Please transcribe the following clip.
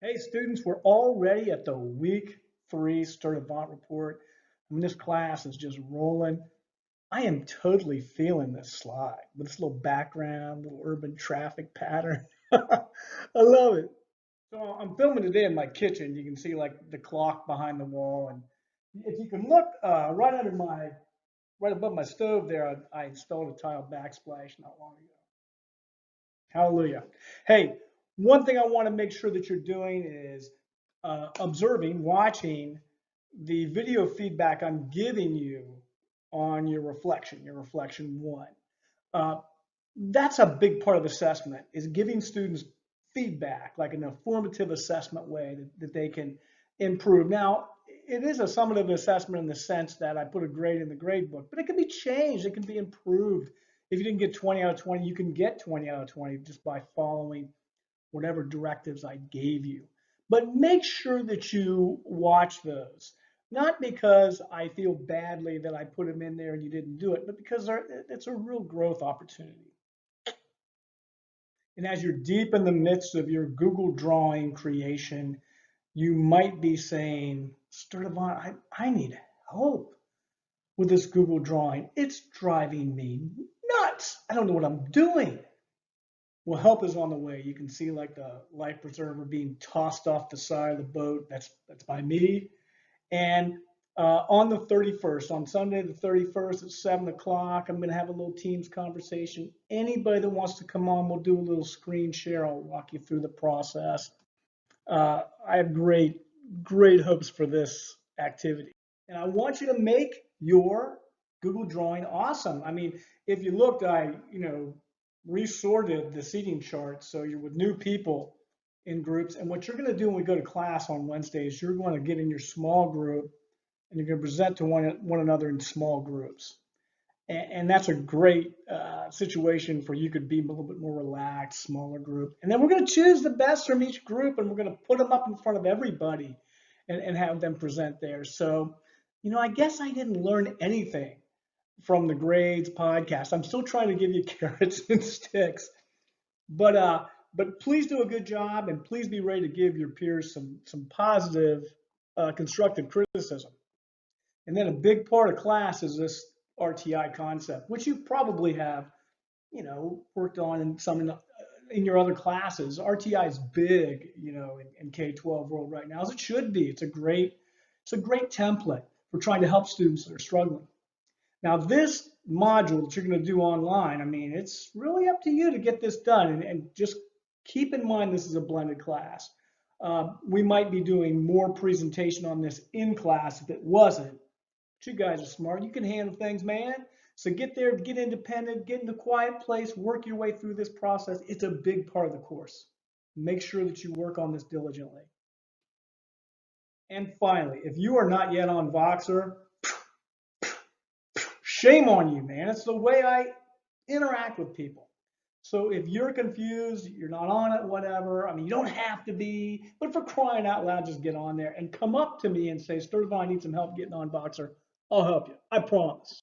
Hey students, we're already at the week 3 Sturtevant report. I mean, this class is just rolling. I am totally feeling this slide with this little background, little urban traffic pattern. I love it. So I'm filming today in my kitchen. You can see like the clock behind the wall. And if you can look right above my stove there, I installed a tile backsplash not long ago. Hallelujah. Hey, one thing I want to make sure that you're doing is observing, watching the video feedback I'm giving you on your reflection one. Uh, that's a big part of assessment, is giving students feedback, like an informative assessment way that they can improve. Now, it is a summative assessment in the sense that I put a grade in the grade book, but it can be changed, it can be improved. If you didn't get 20 out of 20, you can get 20 out of 20 just by following whatever directives I gave you. But make sure that you watch those. Not because I feel badly that I put them in there and you didn't do it, but because it's a real growth opportunity. And as you're deep in the midst of your Google drawing creation, you might be saying, Sturtevant, I need help with this Google drawing. It's driving me nuts. I don't know what I'm doing. Well, help is on the way. You can see like the life preserver being tossed off the side of the boat. That's by me. And on the 31st, on Sunday the 31st at 7 o'clock, I'm going to have a little Teams conversation. Anybody that wants to come on, we'll do a little screen share. I'll walk you through the process. I have great hopes for this activity. And I want you to make your Google drawing awesome. I mean, if you looked, I resorted the seating chart so you're with new people in groups. And what you're going to do when we go to class on Wednesdays, you're going to get in your small group and you're going to present to one another in small groups. And that's a great situation for you could be a little bit more relaxed, smaller group. And then we're going to choose the best from each group and we're going to put them up in front of everybody and have them present there. So, I guess I didn't learn anything from the grades podcast. I'm still trying to give you carrots and sticks, but please do a good job and please be ready to give your peers some positive, constructive criticism. And then a big part of class is this RTI concept, which you probably have, worked on in your other classes. RTI is big, in K-12 world right now, as it should be. It's a great template for trying to help students that are struggling. Now, this module that you're going to do online, I mean, it's really up to you to get this done. And just keep in mind, this is a blended class. We might be doing more presentation on this in class if it wasn't. But you guys are smart. You can handle things, man. So get there, get independent, get in a quiet place, work your way through this process. It's a big part of the course. Make sure that you work on this diligently. And finally, if you are not yet on Voxer, shame on you, man. It's the way I interact with people. So if you're confused, you're not on it, whatever, I mean, you don't have to be, but for crying out loud, just get on there and come up to me and say, Sturtevant, I need some help getting on Voxer. I'll help you. I promise.